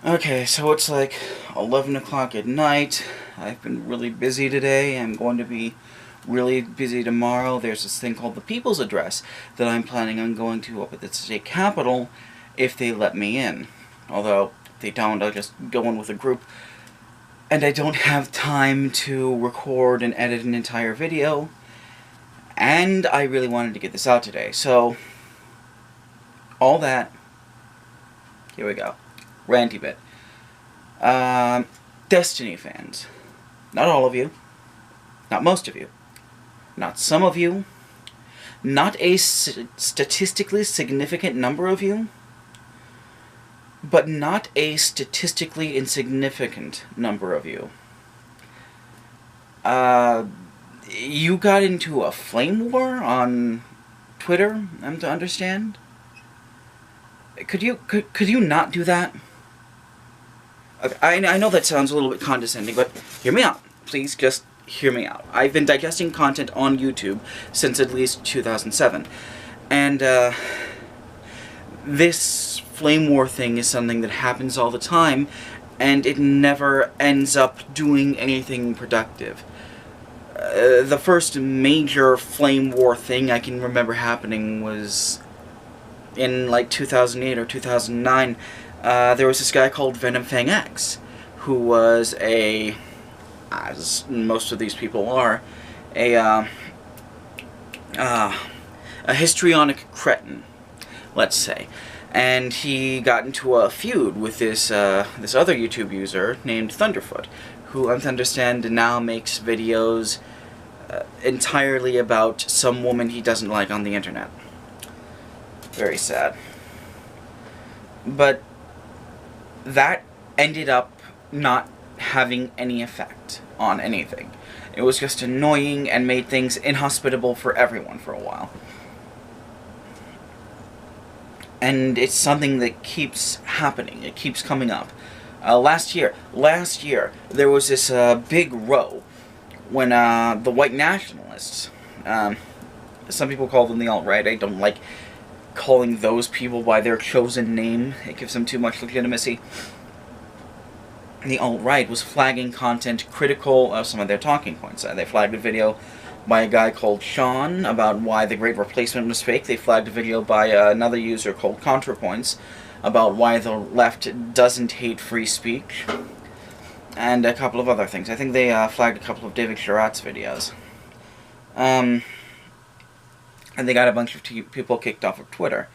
Okay, so it's like 11 o'clock at night. I've been really busy today. I'm going to be really busy tomorrow. There's this thing called the People's Address that I'm planning on going to up at the state capitol if they let me in. Although, if they don't, I'll just go in with a group. And I don't have time to record and edit an entire video. And I really wanted to get this out today. So, all that. Here we go. Ranty bit. Destiny fans. Not all of you. Not most of you. Not some of you. Not a statistically significant number of you. But not a statistically insignificant number of you. You got into a flame war on Twitter, I'm to understand? Could you not do that? I know that sounds a little bit condescending, but hear me out. Please just hear me out. I've been digesting content on YouTube since at least 2007. And, this flame war thing is something that happens all the time, and it never ends up doing anything productive. The first major flame war thing I can remember happening was in, like, 2008 or 2009. There was this guy called Venom Fang X, who was as most of these people are, a histrionic cretin, let's say. And he got into a feud with this other YouTube user named Thunderfoot, who, I'm to understand, now makes videos entirely about some woman he doesn't like on the internet. Very sad. But that ended up not having any effect on anything. It was just annoying and made things inhospitable for everyone for a while. And it's something that keeps happening. It keeps coming up. Last year, there was this big row when the white nationalists, some people call them the alt-right. I don't like calling those people by their chosen name. It gives them too much legitimacy. The alt-right was flagging content critical of some of their talking points. They flagged a video by a guy called Sean about why the Great Replacement was fake. They flagged a video by another user called ContraPoints about why the left doesn't hate free speech. And a couple of other things. I think they flagged a couple of David Sherratt's videos. And they got a bunch of people kicked off of Twitter.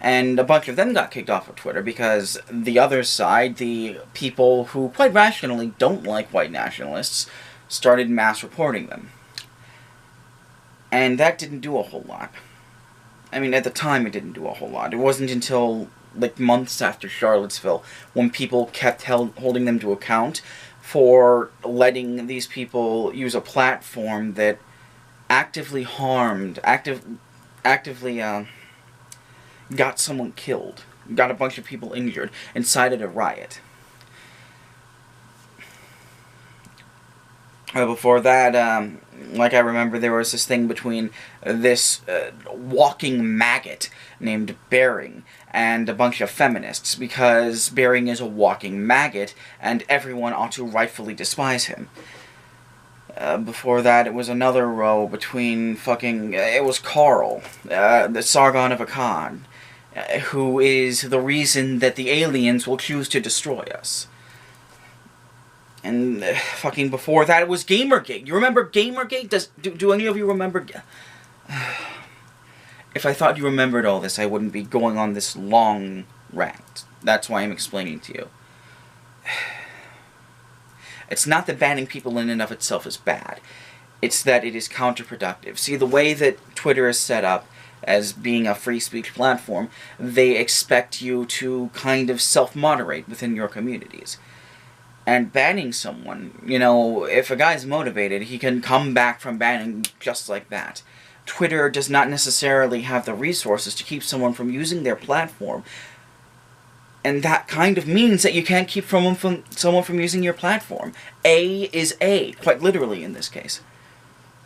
And a bunch of them got kicked off of Twitter because the other side, the people who quite rationally don't like white nationalists, started mass reporting them. And that didn't do a whole lot. I mean, at the time it didn't do a whole lot. It wasn't until, like, months after Charlottesville when people kept holding them to account for letting these people use a platform that actively got someone killed, got a bunch of people injured, incited a riot. Before that, like I remember, there was this thing between this walking maggot named Bering and a bunch of feminists, because Bering is a walking maggot, and everyone ought to rightfully despise him. Before that, it was another row between it was Carl, the Sargon of Akkad, who is the reason that the aliens will choose to destroy us. And before that, it was Gamergate. You remember Gamergate? Do any of you remember? If I thought you remembered all this, I wouldn't be going on this long rant. That's why I'm explaining to you. It's not that banning people in and of itself is bad. It's that it is counterproductive. See, the way that Twitter is set up as being a free speech platform, they expect you to kind of self-moderate within your communities. And banning someone, you know, if a guy's motivated, he can come back from banning just like that. Twitter does not necessarily have the resources to keep someone from using their platform. And that kind of means that you can't keep someone from using your platform. A is A, quite literally in this case.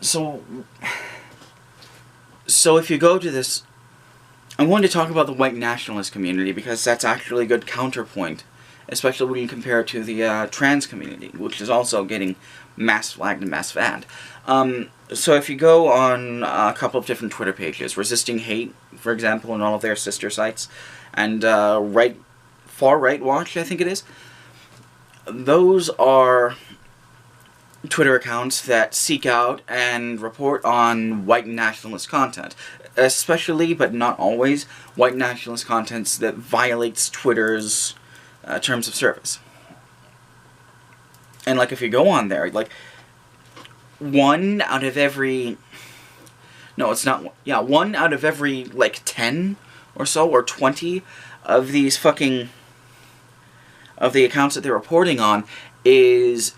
So if you go to this, I'm going to talk about the white nationalist community because that's actually a good counterpoint especially when you compare it to the trans community, which is also getting mass flagged and mass banned. So if you go on a couple of different Twitter pages, Resisting Hate, for example, and all of their sister sites, and Far Right Watch, I think it is, those are Twitter accounts that seek out and report on white nationalist content, especially, but not always, white nationalist contents that violates Twitter's terms of service. And, like, if you go on there, like, one out of every, like, 10 or so, or 20 of these fucking, of the accounts that they're reporting on is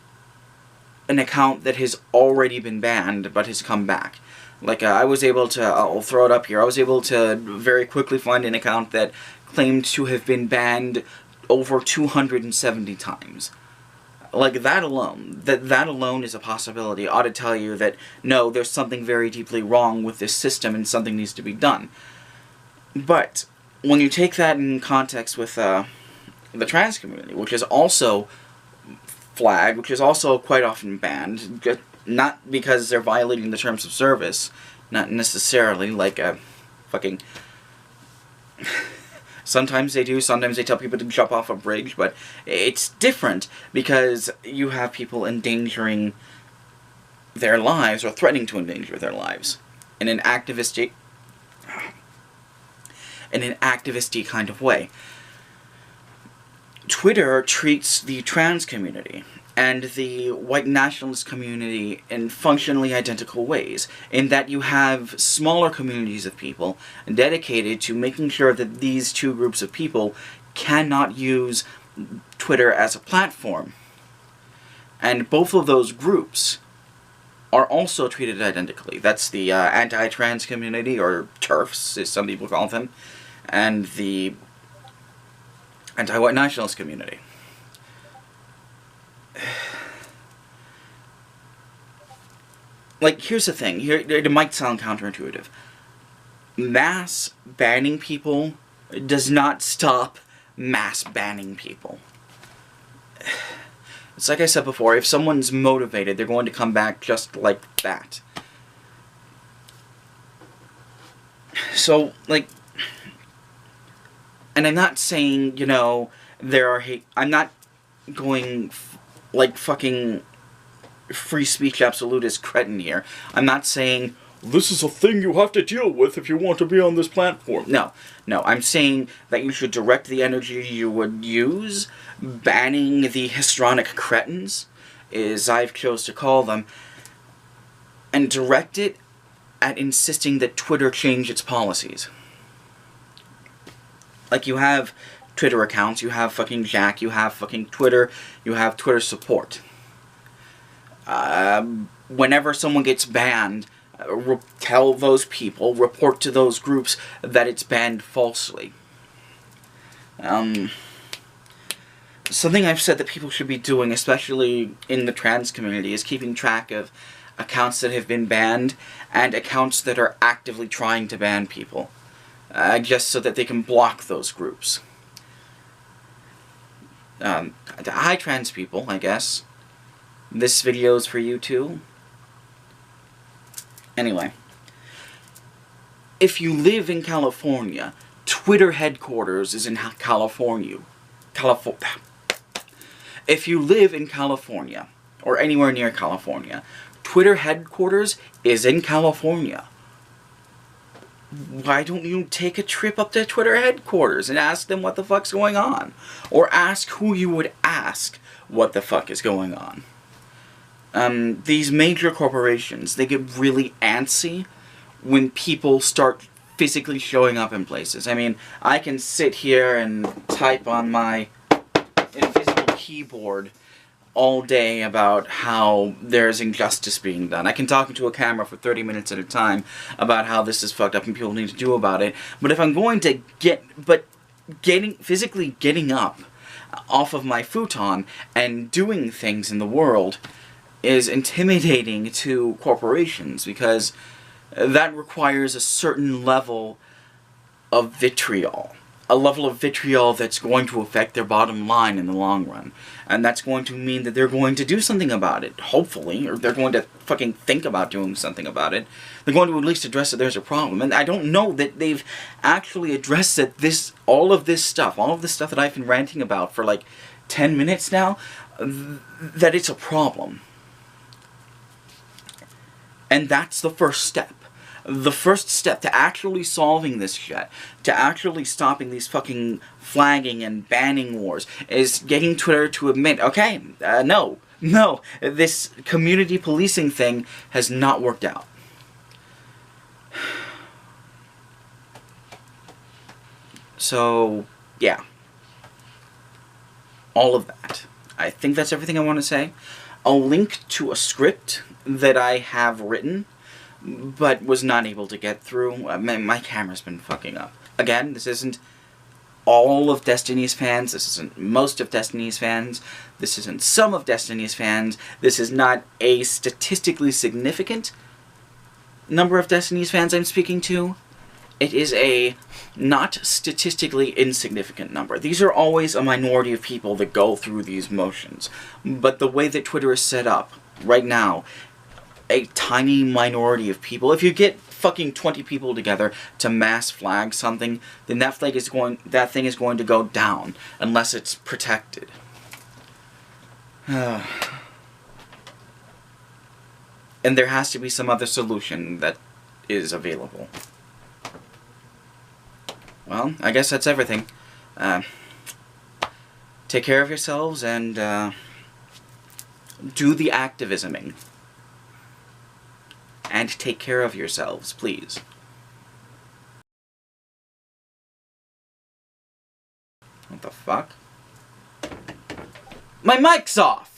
an account that has already been banned, but has come back. Like, I was able to, I'll throw it up here, I was able to very quickly find an account that claimed to have been banned over 270 times. Like, that alone, that alone is a possibility, ought to tell you that, no, there's something very deeply wrong with this system and something needs to be done. But, when you take that in context with the trans community, which is also flagged, which is also quite often banned, not because they're violating the terms of service, not necessarily, like a fucking... Sometimes they do, sometimes they tell people to jump off a bridge, but it's different because you have people endangering their lives, or threatening to endanger their lives, in an activistic kind of way. Twitter treats the trans community and the white nationalist community in functionally identical ways, in that you have smaller communities of people dedicated to making sure that these two groups of people cannot use Twitter as a platform. And both of those groups are also treated identically. That's the anti-trans community, or TERFs, as some people call them, and the anti-white nationalist community. Like, here's the thing. Here, it might sound counterintuitive. Mass banning people does not stop mass banning people. It's like I said before, if someone's motivated, they're going to come back just like that. So, like... And I'm not saying, you know, there are hate... I'm not going, like, fucking free speech absolutist cretin here. I'm not saying, this is a thing you have to deal with if you want to be on this platform. No. No, I'm saying that you should direct the energy you would use banning the histrionic cretins, as I've chose to call them, and direct it at insisting that Twitter change its policies. Like, you have Twitter accounts, you have fucking Jack, you have fucking Twitter, you have Twitter support. Whenever someone gets banned, tell those people, report to those groups that it's banned falsely. Something I've said that people should be doing, especially in the trans community, is keeping track of accounts that have been banned and accounts that are actively trying to ban people. Just so that they can block those groups. Hi, trans people, I guess. This video's for you too. Anyway. If you live in California, Twitter headquarters is in California. If you live in California, or anywhere near California, Twitter headquarters is in California. Why don't you take a trip up to Twitter headquarters and ask them what the fuck's going on? Or ask who you would ask what the fuck is going on. These major corporations, they get really antsy when people start physically showing up in places. I mean, I can sit here and type on my invisible keyboard all day about how there's injustice being done. I can talk into a camera for 30 minutes at a time about how this is fucked up and people need to do about it. But if I'm going to physically getting up off of my futon and doing things in the world is intimidating to corporations, because that requires a certain level of vitriol, a level of vitriol that's going to affect their bottom line in the long run. And that's going to mean that they're going to do something about it, hopefully, or they're going to fucking think about doing something about it. They're going to at least address that there's a problem. And I don't know that they've actually addressed that all of this stuff that I've been ranting about for like 10 minutes now, that it's a problem. And that's the first step. The first step to actually solving this shit, to actually stopping these fucking flagging and banning wars, is getting Twitter to admit, okay, no, this community policing thing has not worked out. So, yeah. All of that. I think that's everything I want to say. I'll link to a script that I have written, but was not able to get through. My camera's been fucking up. Again, this isn't all of Destiny's fans. This isn't most of Destiny's fans. This isn't some of Destiny's fans. This is not a statistically significant number of Destiny's fans I'm speaking to. It is a not statistically insignificant number. These are always a minority of people that go through these motions. But the way that Twitter is set up right now, a tiny minority of people, if you get fucking 20 people together to mass flag something, then that thing is going to go down unless it's protected. And there has to be some other solution that is available. Well, I guess that's everything. Take care of yourselves and do the activisming. And take care of yourselves, please. What the fuck? My mic's off!